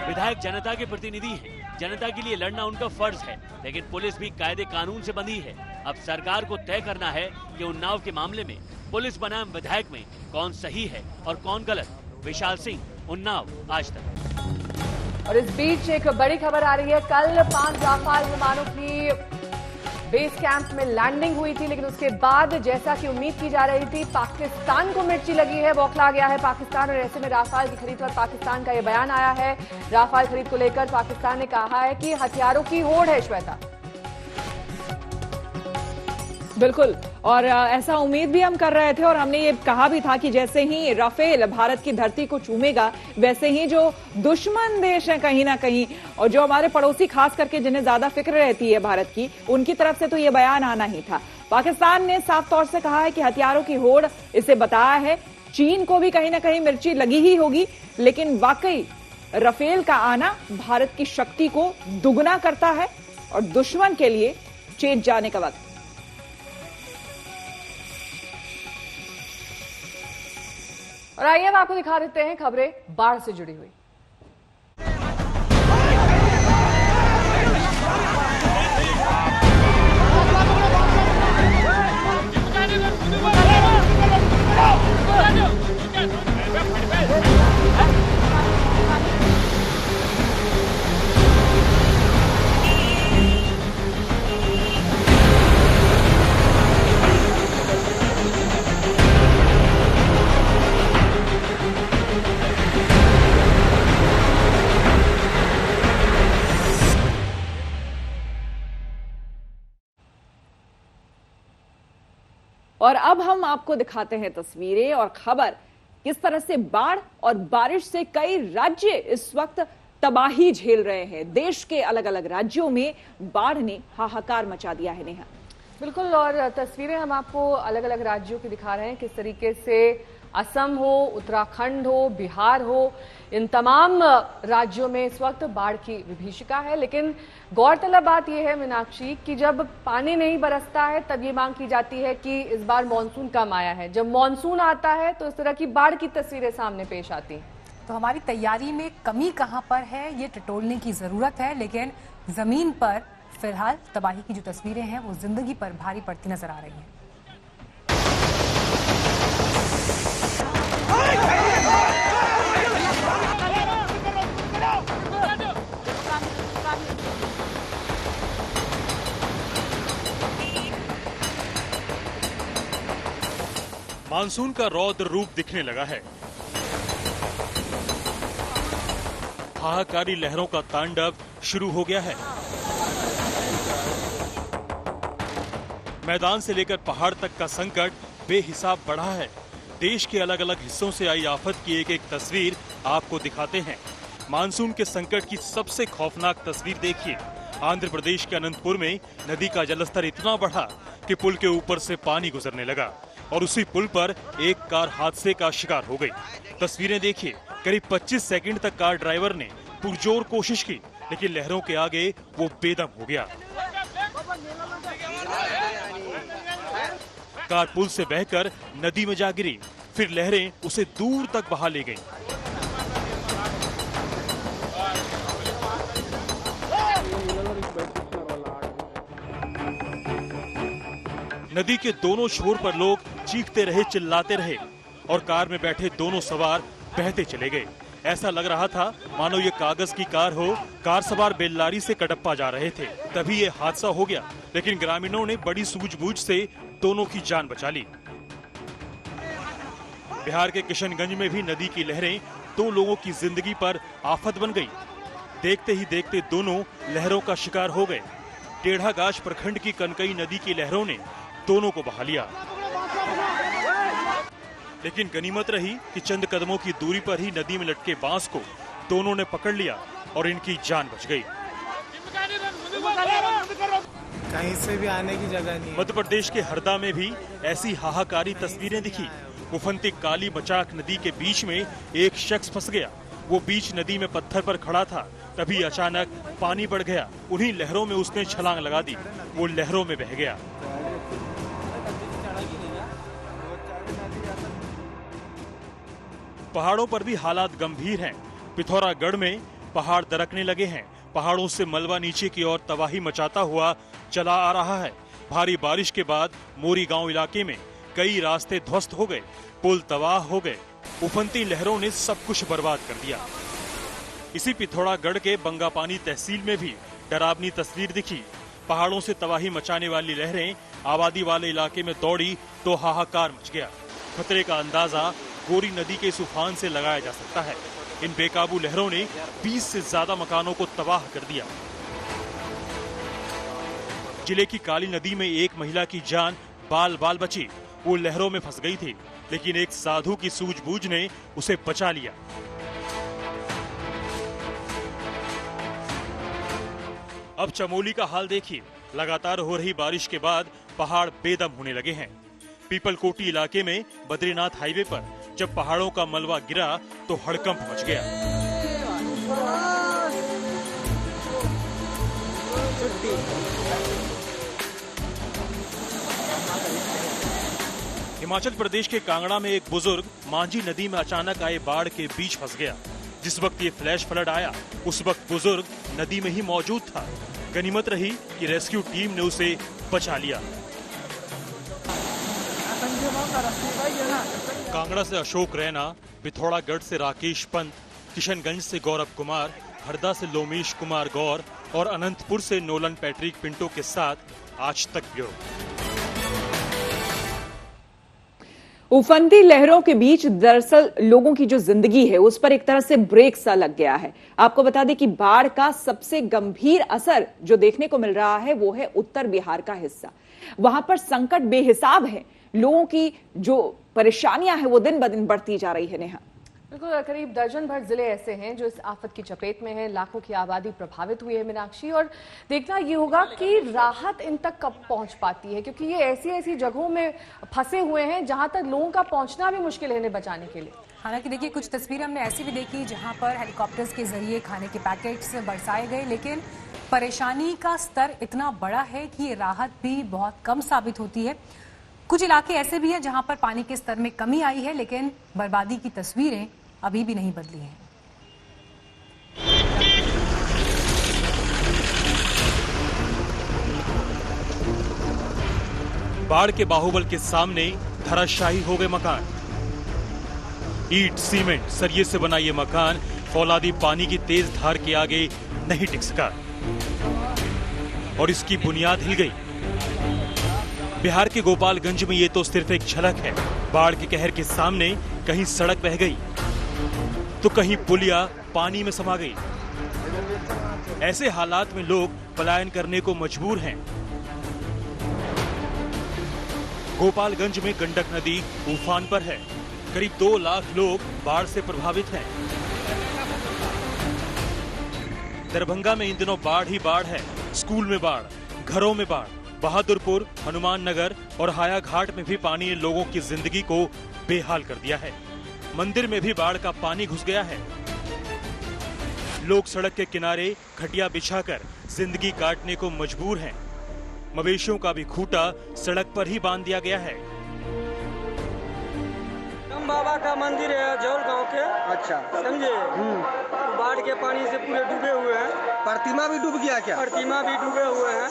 विधायक जनता के प्रतिनिधि हैं, जनता के लिए लड़ना उनका फर्ज है, लेकिन पुलिस भी कायदे कानून से बंधी है। अब सरकार को तय करना है कि उन्नाव के मामले में पुलिस बनाम विधायक में कौन सही है और कौन गलत। विशाल सिंह, उन्नाव, आज तक। और इस बीच एक बड़ी खबर आ रही है। कल 5 राफाल विमानों की बेस कैंप में लैंडिंग हुई थी, लेकिन उसके बाद जैसा कि उम्मीद की जा रही थी, पाकिस्तान को मिर्ची लगी है, बौखला गया है पाकिस्तान। और ऐसे में राफाल की खरीद पर पाकिस्तान का यह बयान आया है। राफाल खरीद को लेकर पाकिस्तान ने कहा है कि हथियारों की होड़ है। श्वेता, बिल्कुल, और ऐसा उम्मीद भी हम कर रहे थे और हमने ये कहा भी था कि जैसे ही राफेल भारत की धरती को चूमेगा, वैसे ही जो दुश्मन देश है कहीं ना कहीं और जो हमारे पड़ोसी खास करके जिन्हें ज्यादा फिक्र रहती है भारत की, उनकी तरफ से तो ये बयान आना ही था। पाकिस्तान ने साफ तौर से कहा है कि हथियारों की होड़ इसे बताया है। चीन को भी कहीं ना कहीं मिर्ची लगी ही होगी, लेकिन वाकई राफेल का आना भारत की शक्ति को दुगना करता है और दुश्मन के लिए चेत जाने का वक्त। और आइए अब आपको दिखा देते हैं खबरें बाढ़ से जुड़ी हुई। और अब हम आपको दिखाते हैं तस्वीरें और खबर किस तरह से बाढ़ और बारिश से कई राज्य इस वक्त तबाही झेल रहे हैं। देश के अलग अलग राज्यों में बाढ़ ने हाहाकार मचा दिया है। नेहा, बिल्कुल, और तस्वीरें हम आपको अलग अलग राज्यों की दिखा रहे हैं, किस तरीके से असम हो, उत्तराखंड हो, बिहार हो, इन तमाम राज्यों में इस वक्त बाढ़ की विभीषिका है। लेकिन गौरतलब बात यह है मीनाक्षी कि जब पानी नहीं बरसता है तब ये मांग की जाती है कि इस बार मानसून कम आया है। जब मानसून आता है तो इस तरह की बाढ़ की तस्वीरें सामने पेश आती हैं। तो हमारी तैयारी में कमी कहां पर है, ये टटोलने की जरूरत है। लेकिन जमीन पर फिलहाल तबाही की जो तस्वीरें हैं वो जिंदगी पर भारी पड़ती नजर आ रही हैं। मानसून का रौद्र रूप दिखने लगा है। हाहाकारी लहरों का तांडव शुरू हो गया है। मैदान से लेकर पहाड़ तक का संकट बेहिसाब बढ़ा है। देश के अलग अलग हिस्सों से आई आफत की एक एक तस्वीर आपको दिखाते हैं। मानसून के संकट की सबसे खौफनाक तस्वीर देखिए। आंध्र प्रदेश के अनंतपुर में नदी का जलस्तर इतना बढ़ा कि पुल के ऊपर से पानी गुजरने लगा और उसी पुल पर एक कार हादसे का शिकार हो गई। तस्वीरें देखिए, करीब 25 सेकंड तक कार ड्राइवर ने पुरजोर कोशिश की, लेकिन लहरों के आगे वो बेदम हो गया। कार पुल से बहकर नदी में जा गिरी, फिर लहरें उसे दूर तक बहा ले गईं। नदी के दोनों छोर पर लोग चीखते रहे, चिल्लाते रहे और कार में बैठे दोनों सवार बहते चले गए। ऐसा लग रहा था मानो ये कागज की कार हो। कार सवार बेल्लारी से कटप्पा जा रहे थे, तभी ये हादसा हो गया। लेकिन ग्रामीणों ने बड़ी सूझबूझ से दोनों की जान बचा ली। बिहार के किशनगंज में भी नदी की लहरें 2 लोगों की जिंदगी पर आफत बन गई। देखते ही देखते दोनों लहरों का शिकार हो गए। टेढ़ागाछ प्रखंड की कनकई नदी की लहरों ने दोनों को बहा लिया। लेकिन गनीमत रही कि चंद कदमों की दूरी पर ही नदी में लटके बांस को दोनों ने पकड़ लिया और इनकी जान बच गई। कहीं से भी आने की जगह नहीं। मध्य प्रदेश के हरदा में भी ऐसी हाहाकारी तस्वीरें दिखी। उफनती काली बचाक नदी के बीच में एक शख्स फंस गया। वो बीच नदी में पत्थर पर खड़ा था, तभी अचानक पानी बढ़ गया। उन्हीं लहरों में उसने छलांग लगा दी। वो लहरों में बह गया। पहाड़ों पर भी हालात गंभीर हैं। पिथौरागढ़ में पहाड़ दरकने लगे हैं। पहाड़ों से मलबा नीचे की ओर तबाही मचाता हुआ चला आ रहा है। भारी बारिश के बाद मोरी गांव इलाके में कई रास्ते ध्वस्त हो गए, पुल तबाह हो गए। उफनती लहरों ने सब कुछ बर्बाद कर दिया। इसी पिथौरागढ़ के बंगापानी तहसील में भी डरावनी तस्वीर दिखी। पहाड़ों से तबाही मचाने वाली लहरें आबादी वाले इलाके में दौड़ी तो हाहाकार मच गया। खतरे का अंदाजा गोरी नदी के इस उफान से लगाया जा सकता है। इन बेकाबू लहरों ने 20 से ज्यादा मकानों को तबाह कर दिया। जिले की काली नदी में एक महिला की जान बाल बाल बची। वो लहरों में फंस गई थी, लेकिन एक साधु की सूझबूझ ने उसे बचा लिया। अब चमोली का हाल देखिए। लगातार हो रही बारिश के बाद पहाड़ बेदम होने लगे हैं। पीपलकोटी इलाके में बद्रीनाथ हाईवे पर जब पहाड़ों का मलबा गिरा तो हड़कंप मच गया। हिमाचल प्रदेश के कांगड़ा में एक बुजुर्ग मांझी नदी में अचानक आए बाढ़ के बीच फंस गया। जिस वक्त ये फ्लैश फ्लड आया उस वक्त बुजुर्ग नदी में ही मौजूद था। गनीमत रही कि रेस्क्यू टीम ने उसे बचा लिया। कांगड़ा से अशोक रैना, पिथौरागढ़ से राकेश पंत, किशनगंज से गौरव कुमार, हरदा से लोमेश कुमार गौर और अनंतपुर से नोलन पैट्रिक पिंटो के साथ आज तक ब्यूरो। उफनती लहरों के बीच दरअसल लोगों की जो जिंदगी है उस पर एक तरह से ब्रेक सा लग गया है। आपको बता दें कि बाढ़ का सबसे गंभीर असर जो देखने को मिल रहा है वो है उत्तर बिहार का हिस्सा। वहां पर संकट बेहिसाब है। लोगों की जो परेशानियां हैं वो दिन ब दिन बढ़ती जा रही है। नेहा, बिल्कुल, करीब दर्जन भर जिले ऐसे हैं जो इस आफत की चपेट में हैं। लाखों की आबादी प्रभावित हुई है मीनाक्षी, और देखना ये होगा कि राहत इन तक कब पहुंच पाती है, क्योंकि ये ऐसी ऐसी जगहों में फंसे हुए हैं जहां तक लोगों का पहुंचना भी मुश्किल है इन्हें बचाने के लिए। हालांकि देखिए, कुछ तस्वीरें हमने ऐसी भी देखी जहां पर हेलीकॉप्टर्स के जरिए खाने के पैकेट्स बरसाए गए, लेकिन परेशानी का स्तर इतना बड़ा है कि ये राहत भी बहुत कम साबित होती है। कुछ इलाके ऐसे भी हैं जहां पर पानी के स्तर में कमी आई है, लेकिन बर्बादी की तस्वीरें अभी भी नहीं बदली हैं। बाढ़ के बाहुबल के सामने धराशायी हो गए मकान। ईंट, सीमेंट, सरिये से बना ये मकान फौलादी पानी की तेज धार के आगे नहीं टिक सका और इसकी बुनियाद हिल गई। बिहार के गोपालगंज में ये तो सिर्फ एक झलक है। बाढ़ के कहर के सामने कहीं सड़क बह गई तो कहीं पुलिया पानी में समा गई। ऐसे हालात में लोग पलायन करने को मजबूर हैं। गोपालगंज में गंडक नदी उफान पर है। करीब 2 लाख लोग बाढ़ से प्रभावित हैं। दरभंगा में इन दिनों बाढ़ ही बाढ़ है। स्कूल में बाढ़, घरों में बाढ़। बहादुरपुर, हनुमान नगर और हाया घाट में भी पानी ने लोगों की जिंदगी को बेहाल कर दिया है। मंदिर में भी बाढ़ का पानी घुस गया है। लोग सड़क के किनारे खटिया बिछाकर जिंदगी काटने को मजबूर हैं। मवेशियों का भी खूंटा सड़क पर ही बांध दिया गया है। बाबा का मंदिर है जौल गांव के। अच्छा, समझे? बाढ़ के पानी से पूरे डूबे हुए हैं। प्रतिमा भी डूब गया क्या? प्रतिमा भी डूबे हुए हैं।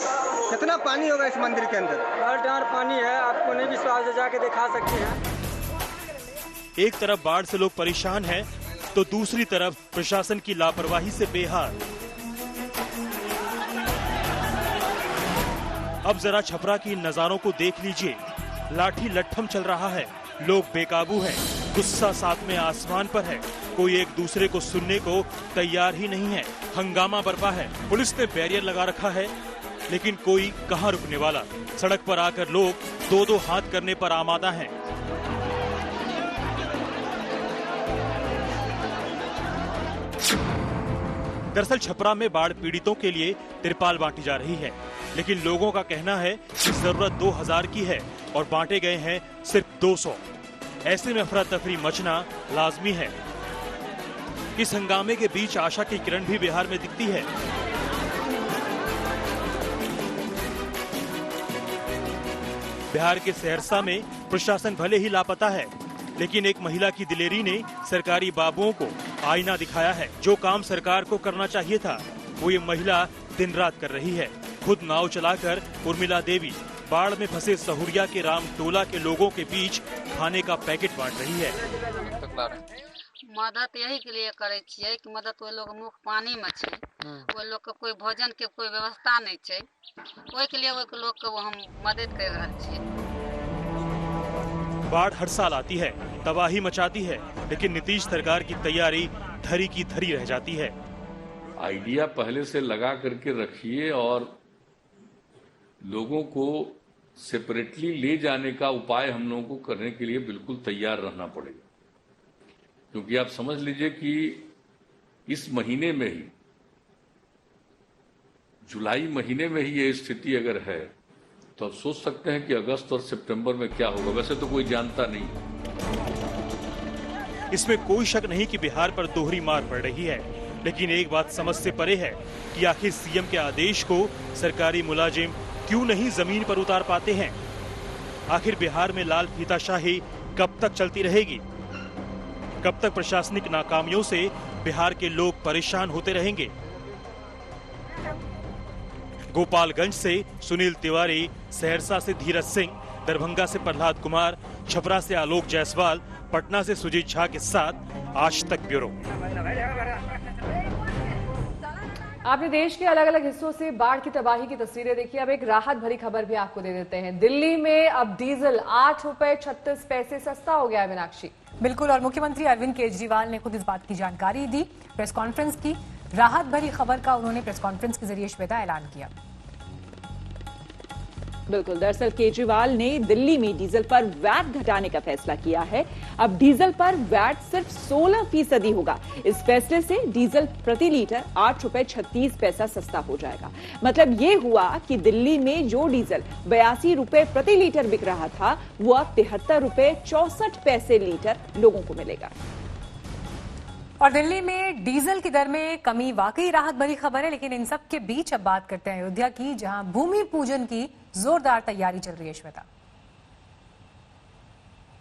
कितना पानी होगा इस मंदिर के अंदर? डार पानी है, आपको नहीं विश्वास है जाके दिखा सकते हैं। एक तरफ बाढ़ से लोग परेशान हैं, तो दूसरी तरफ प्रशासन की लापरवाही से बेहाल। अब जरा छपरा की इन नजारों को देख लीजिए। लाठी लट्ठम चल रहा है। लोग बेकाबू हैं। गुस्सा साथ में आसमान पर है। कोई एक दूसरे को सुनने को तैयार ही नहीं है। हंगामा बरपा है। पुलिस ने बैरियर लगा रखा है, लेकिन कोई कहां रुकने वाला। सड़क पर आकर लोग 2-2 हाथ करने पर आमादा हैं। दरअसल छपरा में बाढ़ पीड़ितों के लिए तिरपाल बांटी जा रही है, लेकिन लोगों का कहना है कि जरूरत 2000 की है और बांटे गए हैं सिर्फ 200। ऐसे में अफरा तफरी मचना लाजमी है। इस हंगामे के बीच आशा की किरण भी बिहार में दिखती है। बिहार के सहरसा में प्रशासन भले ही लापता है, लेकिन एक महिला की दिलेरी ने सरकारी बाबुओं को आईना दिखाया है। जो काम सरकार को करना चाहिए था वो ये महिला दिन रात कर रही है। खुद नाव चलाकर उर्मिला देवी बाढ़ में फंसे सहुरिया के राम टोला के लोगों के बीच खाने का पैकेट बांट रही है। मदद यही के लिए करे छियै कि मदद वो लोग मुख पानी में छै, वो लोग के कोई भोजन के कोई व्यवस्था नहीं छै, ओहि के लिए वो लोग के हम मदद कर रहल छियै। बाढ़ हर साल आती है, तबाही मचाती है, लेकिन नीतीश सरकार की तैयारी धरी की धरी रह जाती है। आइडिया पहले से लगा करके रखिए और लोगों को सेपरेटली ले जाने का उपाय हम लोगों को करने के लिए बिल्कुल तैयार रहना पड़ेगा, क्योंकि आप समझ लीजिए कि इस महीने में ही, जुलाई महीने में ही ये स्थिति अगर है तो आप सोच सकते हैं कि अगस्त और सितंबर में क्या होगा। वैसे तो कोई जानता नहीं। इसमें कोई शक नहीं कि बिहार पर दोहरी मार पड़ रही है, लेकिन एक बात समझ से परे है कि आखिर सीएम के आदेश को सरकारी मुलाजिम क्यों नहीं जमीन पर उतार पाते हैं। आखिर बिहार में लाल फीताशाही कब तक चलती रहेगी? कब तक प्रशासनिक नाकामियों से बिहार के लोग परेशान होते रहेंगे? गोपालगंज से सुनील तिवारी, सहरसा से धीरज सिंह, दरभंगा से प्रहलाद कुमार, छपरा से आलोक जायसवाल, पटना से सुजीत झा के साथ आज तक ब्यूरो। आपने देश के अलग अलग हिस्सों से बाढ़ की तबाही की तस्वीरें देखी। अब एक राहत भरी खबर भी आपको दे देते हैं। दिल्ली में अब डीजल 8 रुपए 36 पैसे सस्ता हो गया है। मीनाक्षी, बिल्कुल, और मुख्यमंत्री अरविंद केजरीवाल ने खुद इस बात की जानकारी दी, प्रेस कॉन्फ्रेंस की। राहत भरी खबर का उन्होंने प्रेस कॉन्फ्रेंस के जरिए श्वेता ऐलान किया। बिल्कुल, दरअसल केजरीवाल ने दिल्ली में डीजल पर वैट घटाने का फैसला किया है। अब डीजल पर वैट सिर्फ 16% होगा। इस फैसले से डीजल प्रति लीटर 8 रुपए 36 पैसा सस्ता हो जाएगा। मतलब ये हुआ कि दिल्ली में जो डीजल 82 रुपए प्रति लीटर बिक रहा था, वो अब 73 रुपए 64 पैसे लीटर लोगों को मिलेगा। और दिल्ली में डीजल की दर में कमी वाकई राहत भरी खबर है। लेकिन इन सब के बीच अब बात करते हैं अयोध्या की, जहां भूमि पूजन की जोरदार तैयारी चल रही है। श्वेता,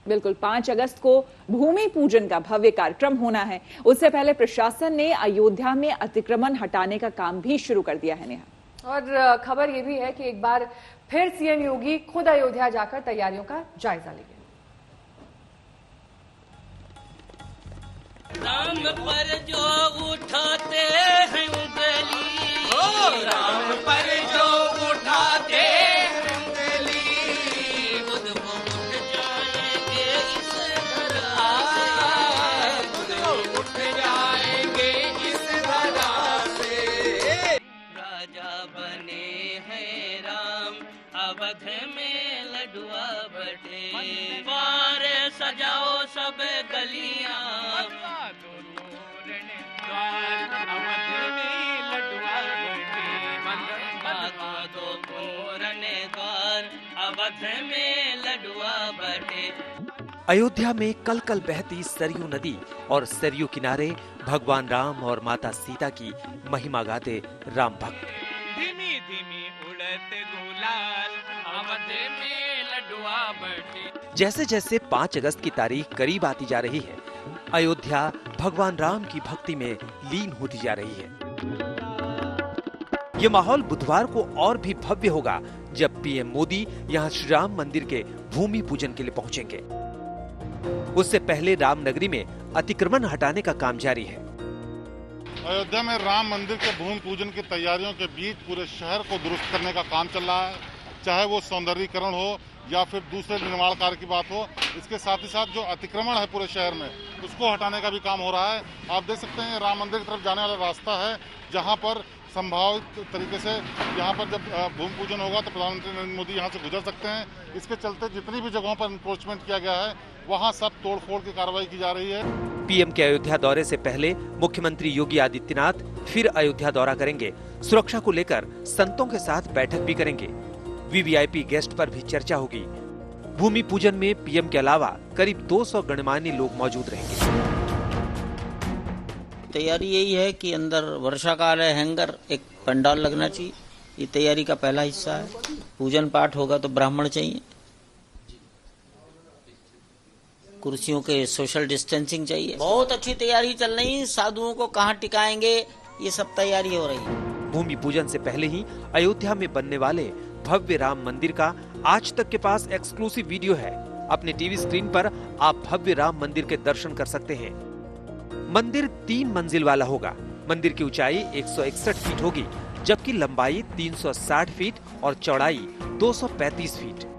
बिल्कुल, 5 अगस्त को भूमि पूजन का भव्य कार्यक्रम होना है। उससे पहले प्रशासन ने अयोध्या में अतिक्रमण हटाने का काम भी शुरू कर दिया है। नेहा, और खबर यह भी है कि एक बार फिर सीएम योगी खुद अयोध्या जाकर तैयारियों का जायजा लेंगे। राम पर जो उठाते हैं उंगली, राम पर जो उठाते हैं उंगली, खुद वो उठ जाएंगे इस धरा से, खुद वो उठ जाएंगे इस धरा से। राजा बने हैं राम, अवध में लडुआ बटे, द्वार सजाओ सब गलियां, अयोध्या में कल कल बहती सरयू नदी और सरयू किनारे भगवान राम और माता सीता की महिमा गाते राम भक्त। धीमी धीमी उड़ते गुलाल, अवध में लडुआ बटे। जैसे जैसे 5 अगस्त की तारीख करीब आती जा रही है, अयोध्या भगवान राम की भक्ति में लीन होती जा रही है। ये माहौल बुधवार को और भी भव्य होगा जब पीएम मोदी यहां श्री राम मंदिर के भूमि पूजन के लिए पहुंचेंगे। उससे पहले रामनगरी में अतिक्रमण हटाने का काम जारी है। अयोध्या में राम मंदिर के भूमि पूजन की तैयारियों के बीच पूरे शहर को दुरुस्त करने का काम चल रहा है, चाहे वो सौंदर्यीकरण हो या फिर दूसरे निर्माण कार्य की बात हो। इसके साथ ही साथ जो अतिक्रमण है पूरे शहर में, उसको हटाने का भी काम हो रहा है। आप देख सकते हैं राम मंदिर की तरफ जाने वाला रास्ता है, जहां पर संभावित तरीके से यहाँ पर जब भूमि पूजन होगा तो प्रधानमंत्री नरेंद्र मोदी यहाँ से गुजर सकते हैं। इसके चलते जितनी भी जगहों पर एनक्रोचमेंट किया गया है, वहाँ सब तोड़फोड़ की कार्रवाई की जा रही है। पीएम के अयोध्या दौरे से पहले मुख्यमंत्री योगी आदित्यनाथ फिर अयोध्या दौरा करेंगे। सुरक्षा को लेकर संतों के साथ बैठक भी करेंगे। वीवीआईपी गेस्ट पर भी चर्चा होगी। भूमि पूजन में पीएम के अलावा करीब 200 गणमान्य लोग मौजूद रहेंगे। तैयारी यही है कि अंदर वर्षा काल है, हैंगर एक पंडाल लगना चाहिए। ये तैयारी का पहला हिस्सा है। पूजन पाठ होगा तो ब्राह्मण चाहिए। कुर्सियों के सोशल डिस्टेंसिंग चाहिए। बहुत अच्छी तैयारी चल रही, साधुओं को कहाँ टिकाएंगे ये सब तैयारी हो रही है। भूमि पूजन से पहले ही अयोध्या में बनने वाले भव्य राम मंदिर का आज तक के पास एक्सक्लूसिव वीडियो है। अपने टीवी स्क्रीन पर आप भव्य राम मंदिर के दर्शन कर सकते हैं। मंदिर 3 मंजिल वाला होगा। मंदिर की ऊंचाई 161 फीट होगी, जबकि लंबाई 360 फीट और चौड़ाई 235 फीट।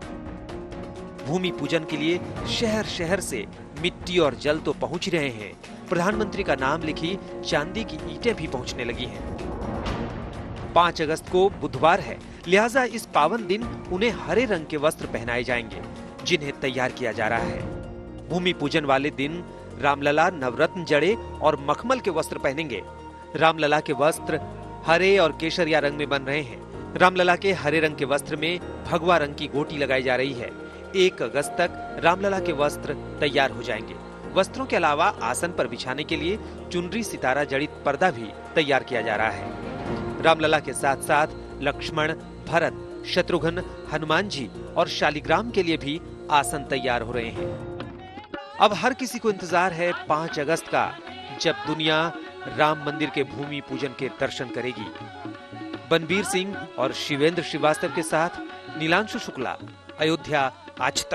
भूमि पूजन के लिए शहर शहर से मिट्टी और जल तो पहुंच रहे हैं, प्रधानमंत्री का नाम लिखी चांदी की ईंटें भी पहुंचने लगी हैं। 5 अगस्त को बुधवार है, लिहाजा इस पावन दिन उन्हें हरे रंग के वस्त्र पहनाए जाएंगे, जिन्हें तैयार किया जा रहा है। भूमि पूजन वाले दिन रामलला नवरत्न जड़े और मखमल के वस्त्र पहनेंगे। रामलला के वस्त्र हरे और केसरिया रंग में बन रहे हैं। रामलला के हरे रंग के वस्त्र में भगवा रंग की गोटी लगाई जा रही है। 1 अगस्त तक रामलला के वस्त्र तैयार हो जाएंगे। वस्त्रों के अलावा आसन पर बिछाने के लिए चुनरी सितारा जड़ित पर्दा भी तैयार किया जा रहा है। रामलला के साथ साथ लक्ष्मण, भरत, शत्रुघ्न, हनुमान जी और शालिग्राम के लिए भी आसन तैयार हो रहे हैं। अब हर किसी को इंतजार है 5 अगस्त का, जब दुनिया राम मंदिर के भूमि पूजन के दर्शन करेगी। बनबीर सिंह और शिवेंद्र श्रीवास्तव के साथ नीलांशु शुक्ला, अयोध्या आज तक।